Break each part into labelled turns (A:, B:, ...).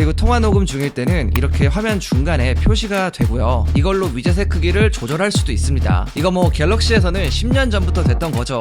A: 그리고 통화 녹음 중일 때는 이렇게 화면 중간에 표시가 되고요. 이걸로 위젯의 크기를 조절할 수도 있습니다. 이거 뭐 갤럭시에서는 10년 전부터 됐던 거죠.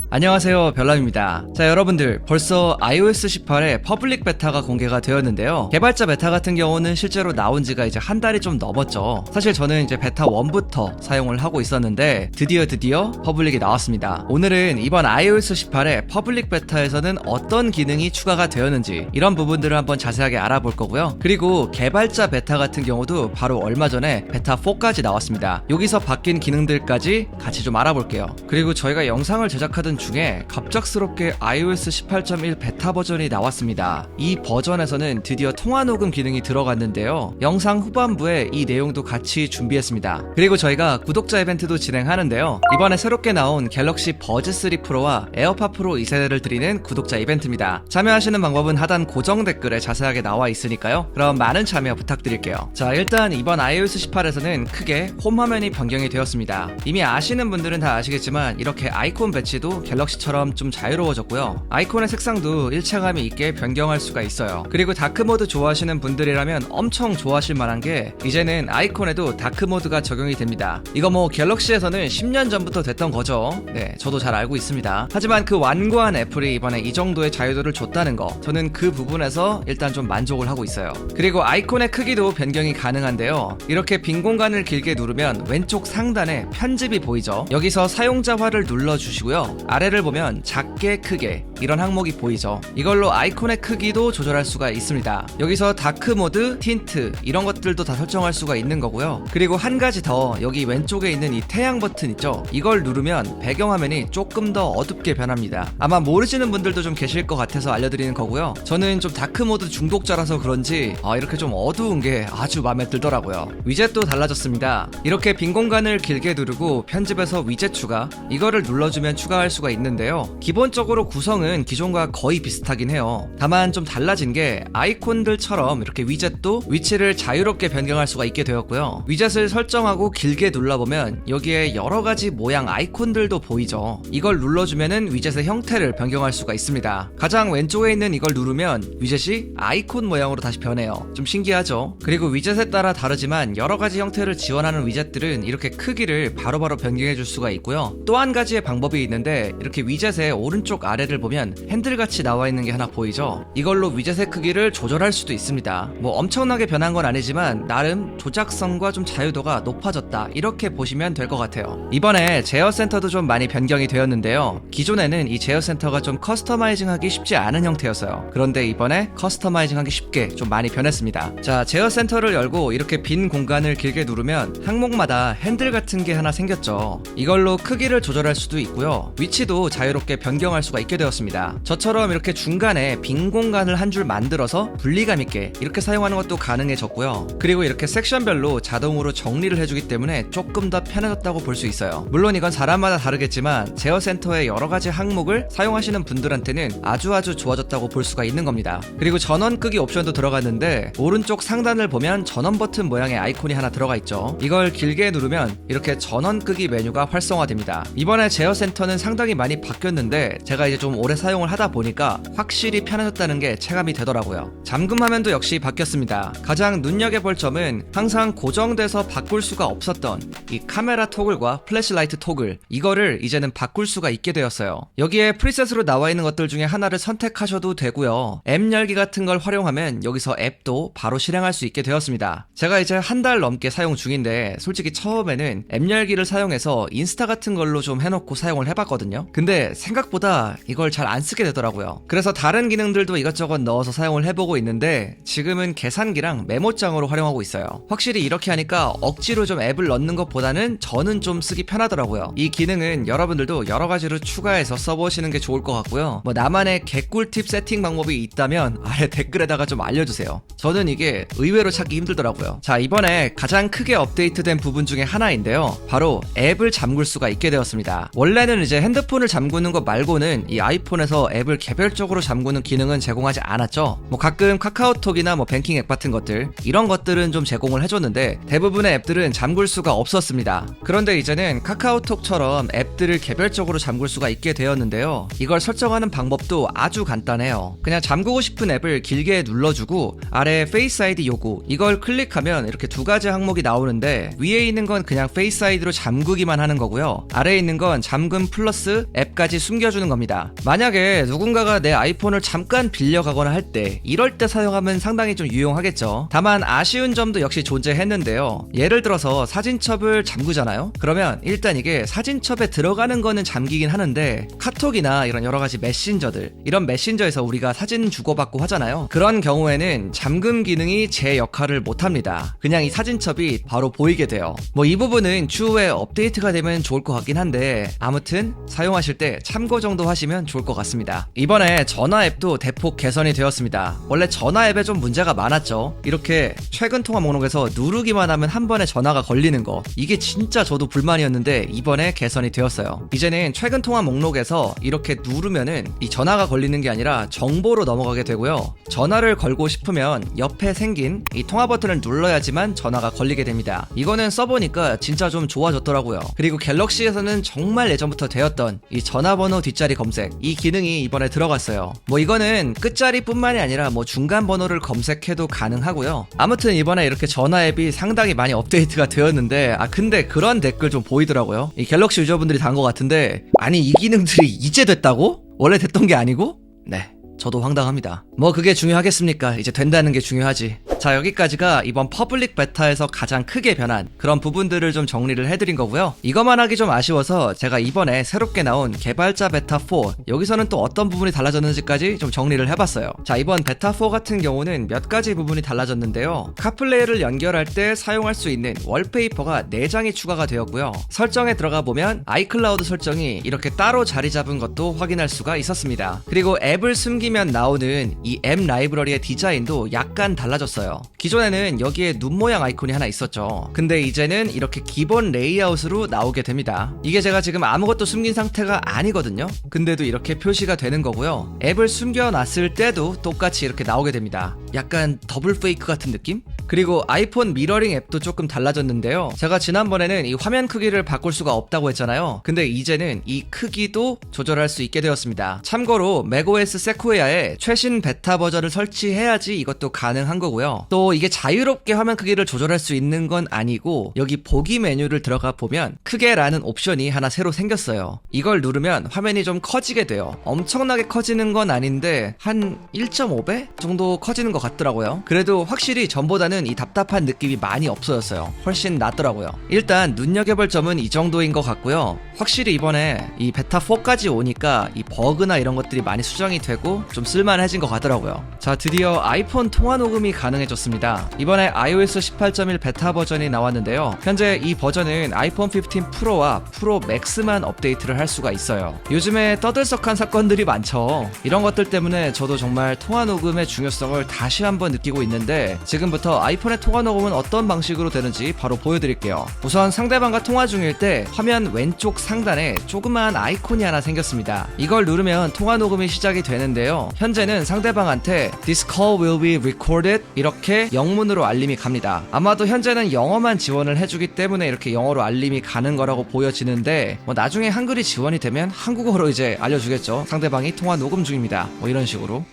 A: 안녕하세요, 별남입니다. 자, 여러분들 벌써 iOS 18의 퍼블릭 베타가 공개가 되었는데요. 개발자 베타 같은 경우는 실제로 나온 지가 이제 한 달이 좀 넘었죠. 사실 저는 이제 베타 1부터 사용을 하고 있었는데 드디어 퍼블릭이 나왔습니다. 오늘은 이번 iOS 18의 퍼블릭 베타에서는 어떤 기능이 추가가 되었는지 이런 부분들을 한번 자세하게 알아볼 거고요. 그리고 개발자 베타 같은 경우도 바로 얼마 전에 베타 4까지 나왔습니다. 여기서 바뀐 기능들까지 같이 좀 알아볼게요. 그리고 저희가 영상을 제작하던 중에 갑작스럽게 iOS 18.1 베타 버전이 나왔습니다. 이 버전에서는 드디어 통화 녹음 기능이 들어갔는데요. 영상 후반부에 이 내용도 같이 준비했습니다. 그리고 저희가 구독자 이벤트도 진행하는데요. 이번에 새롭게 나온 갤럭시 버즈 3 프로와 에어팟 프로 2세대를 드리는 구독자 이벤트입니다. 참여하시는 방법은 하단 고정 댓글에 자세하게 나와 있으니까요. 그럼 많은 참여 부탁드릴게요. 자, 일단 이번 iOS 18에서는 크게 홈 화면이 변경이 되었습니다. 이미 아시는 분들은 다 아시겠지만 이렇게 아이콘 배치도 갤럭시처럼 좀 자유로워졌고요. 아이콘의 색상도 일체감이 있게 변경할 수가 있어요. 그리고 다크모드 좋아하시는 분들이라면 엄청 좋아하실 만한 게 이제는 아이콘에도 다크모드가 적용이 됩니다. 이거 뭐 갤럭시에서는 10년 전부터 됐던 거죠. 네, 저도 잘 알고 있습니다. 하지만 그 완고한 애플이 이번에 이 정도의 자유도를 줬다는 거, 저는 그 부분에서 일단 좀 만족을 하고 있어요. 그리고 아이콘의 크기도 변경이 가능한데요. 이렇게 빈 공간을 길게 누르면 왼쪽 상단에 편집이 보이죠. 여기서 사용자화를 눌러주시고요. 아래를 보면 작게 크게 이런 항목이 보이죠. 이걸로 아이콘의 크기도 조절할 수가 있습니다. 여기서 다크 모드, 틴트 이런 것들도 다 설정할 수가 있는 거고요. 그리고 한 가지 더, 여기 왼쪽에 있는 이 태양 버튼 있죠. 이걸 누르면 배경화면이 조금 더 어둡게 변합니다. 아마 모르시는 분들도 좀 계실 것 같아서 알려드리는 거고요. 저는 좀 다크 모드 중독자라서 그런지 이렇게 좀 어두운 게 아주 마음에 들더라고요. 위젯도 달라졌습니다. 이렇게 빈 공간을 길게 누르고 편집에서 위젯 추가, 이거를 눌러주면 추가할 수가 있는데요. 기본적으로 구성은 기존과 거의 비슷하긴 해요. 다만 좀 달라진 게 아이콘들처럼 이렇게 위젯도 위치를 자유롭게 변경할 수가 있게 되었고요. 위젯을 설정하고 길게 눌러보면 여기에 여러가지 모양 아이콘들도 보이죠. 이걸 눌러주면은 위젯의 형태를 변경할 수가 있습니다. 가장 왼쪽에 있는 이걸 누르면 위젯이 아이콘 모양으로 다시 변해요. 좀 신기하죠? 그리고 위젯에 따라 다르지만 여러가지 형태를 지원하는 위젯들은 이렇게 크기를 바로바로 변경해 줄 수가 있고요. 또 한 가지의 방법이 있는데 이렇게 위젯의 오른쪽 아래를 보면 핸들같이 나와 있는 게 하나 보이죠? 이걸로 위젯의 크기를 조절할 수도 있습니다. 뭐 엄청나게 변한 건 아니지만 나름 조작성과 좀 자유도가 높아졌다, 이렇게 보시면 될 것 같아요. 이번에 제어 센터도 좀 많이 변경이 되었는데요. 기존에는 이 제어 센터가 좀 커스터마이징 하기 쉽지 않은 형태였어요. 그런데 이번에 커스터마이징 하기 쉽게 좀 많이 변했습니다. 자, 제어 센터를 열고 이렇게 빈 공간을 길게 누르면 항목마다 핸들 같은 게 하나 생겼죠. 이걸로 크기를 조절할 수도 있고요. 위치도 자유롭게 변경할 수가 있게 되었습니다. 저처럼 이렇게 중간에 빈 공간을 한 줄 만들어서 분리감 있게 이렇게 사용하는 것도 가능해졌고요. 그리고 이렇게 섹션별로 자동으로 정리를 해주기 때문에 조금 더 편해졌다고 볼 수 있어요. 물론 이건 사람마다 다르겠지만 제어 센터의 여러가지 항목을 사용하시는 분들한테는 아주 좋아졌다고 볼 수가 있는 겁니다. 그리고 전원 끄기 옵션도 들어갔는데 오른쪽 상단을 보면 전원 버튼 모양의 아이콘이 하나 들어가 있죠. 이걸 길게 누르면 이렇게 전원 끄기 메뉴가 활성화됩니다. 이번에 제어 센터는 상당히 많이 바뀌었는데 제가 이제 좀 오래 사용을 하다 보니까 확실히 편해졌다는 게 체감이 되더라고요. 잠금 화면도 역시 바뀌었습니다. 가장 눈여겨볼 점은 항상 고정돼서 바꿀 수가 없었던 이 카메라 토글과 플래시라이트 토글, 이거를 이제는 바꿀 수가 있게 되었어요. 여기에 프리셋으로 나와 있는 것들 중에 하나를 선택하셔도 되고요. 앱 열기 같은 걸 활용하면 여기서 앱도 바로 실행할 수 있게 되었습니다. 제가 이제 한 달 넘게 사용 중인데 솔직히 처음에는 앱 열기를 사용해서 인스타 같은 걸로 좀 해놓고 사용을 해봤거든요. 근데 생각보다 이걸 잘 안 쓰게 되더라고요. 그래서 다른 기능들도 이것저것 넣어서 사용을 해보고 있는데 지금은 계산기랑 메모장으로 활용하고 있어요. 확실히 이렇게 하니까 억지로 좀 앱을 넣는 것보다는 저는 좀 쓰기 편하더라고요. 이 기능은 여러분들도 여러가지로 추가해서 써보시는 게 좋을 것 같고요. 뭐 나만의 개꿀팁 세팅 방법이 있다면 아래 댓글에다가 좀 알려주세요. 저는 이게 의외로 찾기 힘들더라고요. 자, 이번에 가장 크게 업데이트된 부분 중에 하나인데요. 바로 앱을 잠글 수가 있게 되었습니다. 원래는 이제 핸드폰을 잠그는 것 말고는 이 아이폰 아이폰에서 앱을 개별적으로 잠그는 기능은 제공하지 않았죠. 뭐 가끔 카카오톡이나 뭐 뱅킹 앱 같은 것들, 이런 것들은 좀 제공을 해줬는데 대부분의 앱들은 잠글 수가 없었습니다. 그런데 이제는 카카오톡처럼 앱들을 개별적으로 잠글 수가 있게 되었는데요. 이걸 설정하는 방법도 아주 간단해요. 그냥 잠그고 싶은 앱을 길게 눌러주고 아래 페이스 아이디 요구, 이걸 클릭하면 이렇게 두 가지 항목이 나오는데 위에 있는 건 그냥 페이스 아이디로 잠그기만 하는 거고요. 아래에 있는 건 잠금 플러스 앱까지 숨겨주는 겁니다. 만약에 누군가가 내 아이폰을 잠깐 빌려가거나 할 때, 이럴 때 사용하면 상당히 좀 유용하겠죠. 다만 아쉬운 점도 역시 존재했는데요. 예를 들어서 사진첩을 잠그잖아요. 그러면 일단 이게 사진첩에 들어가는 거는 잠기긴 하는데 카톡이나 이런 여러 가지 메신저들, 이런 메신저에서 우리가 사진 주고받고 하잖아요. 그런 경우에는 잠금 기능이 제 역할을 못합니다. 그냥 이 사진첩이 바로 보이게 돼요. 뭐 이 부분은 추후에 업데이트가 되면 좋을 것 같긴 한데 아무튼 사용하실 때 참고 정도 하시면 좋을 것 같습니다. 이번에 전화 앱도 대폭 개선이 되었습니다. 원래 전화 앱에 좀 문제가 많았죠. 이렇게 최근 통화 목록에서 누르기만 하면 한 번에 전화가 걸리는 거, 이게 진짜 저도 불만이었는데 이번에 개선이 되었어요. 이제는 최근 통화 목록에서 이렇게 누르면은 이 전화가 걸리는 게 아니라 정보로 넘어가게 되고요. 전화를 걸고 싶으면 옆에 생긴 이 통화 버튼을 눌러야지만 전화가 걸리게 됩니다. 이거는 써보니까 진짜 좀 좋아졌더라고요. 그리고 갤럭시에서는 정말 예전부터 되었던 이 전화번호 뒷자리 검색, 이 기능이 이번에 들어갔어요. 뭐 이거는 끝자리뿐만이 아니라 뭐 중간 번호를 검색해도 가능하고요. 아무튼 이번에 이렇게 전화 앱이 상당히 많이 업데이트가 되었는데 근데 그런 댓글 좀 보이더라고요. 이 갤럭시 유저분들이 단 것 같은데, 아니 이 기능들이 이제 됐다고? 원래 됐던 게 아니고? 네, 저도 황당합니다. 뭐 그게 중요하겠습니까? 이제 된다는 게 중요하지. 자, 여기까지가 이번 퍼블릭 베타에서 가장 크게 변한 그런 부분들을 좀 정리를 해드린 거고요. 이것만 하기 좀 아쉬워서 제가 이번에 새롭게 나온 개발자 베타 4, 여기서는 또 어떤 부분이 달라졌는지까지 좀 정리를 해봤어요. 자, 이번 베타 4 같은 경우는 몇 가지 부분이 달라졌는데요. 카플레이를 연결할 때 사용할 수 있는 월페이퍼가 4장이 추가가 되었고요. 설정에 들어가 보면 아이클라우드 설정이 이렇게 따로 자리 잡은 것도 확인할 수가 있었습니다. 그리고 앱을 숨기면 나오는 이 앱 라이브러리의 디자인도 약간 달라졌어요. 기존에는 여기에 눈 모양 아이콘이 하나 있었죠. 근데 이제는 이렇게 기본 레이아웃으로 나오게 됩니다. 이게 제가 지금 아무것도 숨긴 상태가 아니거든요. 근데도 이렇게 표시가 되는 거고요. 앱을 숨겨놨을 때도 똑같이 이렇게 나오게 됩니다. 약간 더블 페이크 같은 느낌? 그리고 아이폰 미러링 앱도 조금 달라졌는데요. 제가 지난번에는 이 화면 크기를 바꿀 수가 없다고 했잖아요. 근데 이제는 이 크기도 조절할 수 있게 되었습니다. 참고로 맥OS 세코이아에 최신 베타 버전을 설치해야지 이것도 가능한 거고요. 또 이게 자유롭게 화면 크기를 조절할 수 있는 건 아니고, 여기 보기 메뉴를 들어가 보면 크게라는 옵션이 하나 새로 생겼어요. 이걸 누르면 화면이 좀 커지게 돼요. 엄청나게 커지는 건 아닌데 한 1.5배 정도 커지는 것 같더라고요. 그래도 확실히 전보다는 이 답답한 느낌이 많이 없어졌어요. 훨씬 낫더라고요. 일단 눈여겨볼 점은 이 정도인 것 같고요. 확실히 이번에 이 베타 4까지 오니까 이 버그나 이런 것들이 많이 수정이 되고 좀 쓸만해진 것 같더라고요. 자, 드디어 아이폰 통화 녹음이 가능해졌습니다. 이번에 iOS 18.1 베타 버전이 나왔는데요. 현재 이 버전은 아이폰 15 프로와 프로 맥스만 업데이트를 할 수가 있어요. 요즘에 떠들썩한 사건들이 많죠. 이런 것들 때문에 저도 정말 통화 녹음의 중요성을 다시 한번 느끼고 있는데, 지금부터 아이폰의 통화 녹음은 어떤 방식으로 되는지 바로 보여드릴게요. 우선 상대방과 통화 중일 때 화면 왼쪽 상단에 조그마한 아이콘이 하나 생겼습니다. 이걸 누르면 통화 녹음이 시작이 되는데요. 현재는 상대방한테 This call will be recorded 이렇게 영문으로 알림이 갑니다. 아마도 현재는 영어만 지원을 해주기 때문에 이렇게 영어로 알림이 가는 거라고 보여지는데, 뭐 나중에 한글이 지원이 되면 한국어로 이제 알려주겠죠. 상대방이 통화 녹음 중입니다. 뭐 이런 식으로.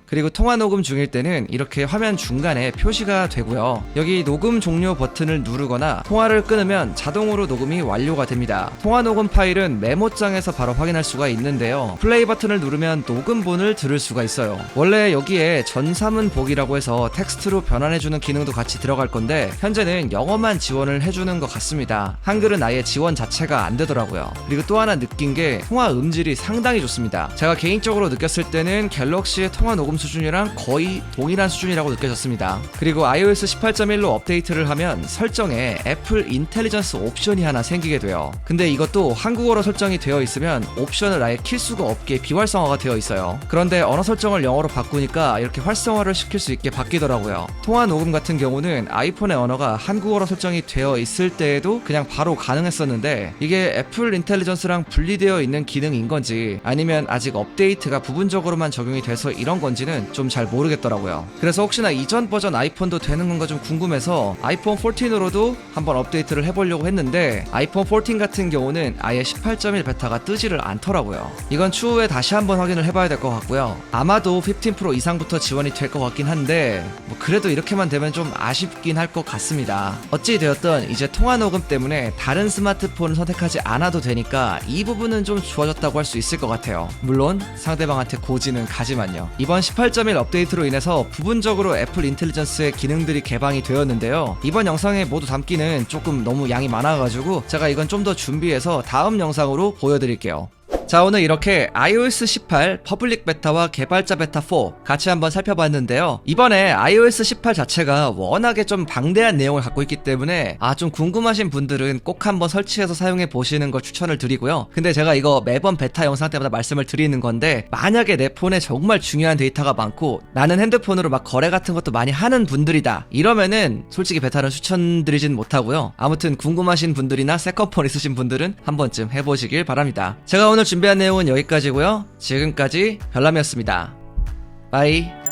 A: 그리고 통화 녹음 중일 때는 이렇게 화면 중간에 표시가 되고요. 여기 녹음 종료 버튼을 누르거나 통화를 끊으면 자동으로 녹음이 완료가 됩니다. 통화 녹음 파일은 메모장에서 바로 확인할 수가 있는데요. 플레이 버튼을 누르면 녹음본을 들을 수가 있어요. 원래 여기에 전사문 보기라고 해서 텍스트로 변환해주는 기능도 같이 들어갈 건데, 현재는 영어만 지원을 해주는 것 같습니다. 한글은 아예 지원 자체가 안 되더라고요. 그리고 또 하나 느낀 게 통화 음질이 상당히 좋습니다. 제가 개인적으로 느꼈을 때는 갤럭시의 통화 녹음 수준이랑 거의 동일한 수준이라고 느껴졌습니다. 그리고 iOS 18.1로 업데이트를 하면 설정에 애플 인텔리전스 옵션이 하나 생기게 돼요. 근데 이것도 한국어로 설정이 되어 있으면 옵션을 아예 킬 수가 없게 비활성화가 되어 있어요. 그런데 언어 설정을 영어로 바꾸니까 이렇게 활성화를 시킬 수 있게 바뀌더라고요. 통화 녹음 같은 경우는 아이폰의 언어가 한국어로 설정이 되어 있을 때에도 그냥 바로 가능했었는데 이게 애플 인텔리전스랑 분리되어 있는 기능인 건지 아니면 아직 업데이트가 부분적으로만 적용이 돼서 이런 건지는 좀 잘 모르겠더라고요. 그래서 혹시나 이전 버전 아이폰도 되는 건가 좀 궁금해서 아이폰 14으로도 한번 업데이트를 해보려고 했는데 아이폰 14 같은 경우는 아예 18.1 베타가 뜨지를 않더라고요. 이건 추후에 다시 한번 확인을 해봐야 될 것 같고요. 아마도 15 프로 이상부터 지원이 될 것 같긴 한데 뭐 그래도 이렇게만 되면 좀 아쉽긴 할 것 같습니다. 어찌 되었든 이제 통화 녹음 때문에 다른 스마트폰을 선택하지 않아도 되니까 이 부분은 좀 좋아졌다고 할 수 있을 것 같아요. 물론 상대방한테 고지는 가지만요. 이번 18.1 업데이트로 인해서 부분적으로 애플 인텔리전스의 기능들이 개방이 되었는데요. 이번 영상에 모두 담기는 조금 너무 양이 많아가지고 제가 이건 좀 더 준비해서 다음 영상으로 보여드릴게요. 자, 오늘 이렇게 iOS 18 퍼블릭 베타와 개발자 베타 4 같이 한번 살펴봤는데요. 이번에 iOS 18 자체가 워낙에 좀 방대한 내용을 갖고 있기 때문에 좀 궁금하신 분들은 꼭 한번 설치해서 사용해 보시는 걸 추천을 드리고요. 근데 제가 이거 매번 베타 영상 때마다 말씀을 드리는 건데 만약에 내 폰에 정말 중요한 데이터가 많고 나는 핸드폰으로 막 거래 같은 것도 많이 하는 분들이다 이러면은 솔직히 베타는 추천드리진 못하고요. 아무튼 궁금하신 분들이나 세컨폰 있으신 분들은 한 번쯤 해보시길 바랍니다. 제가 오늘 준비한 내용은 여기까지고요. 지금까지 별남이었습니다. 바이.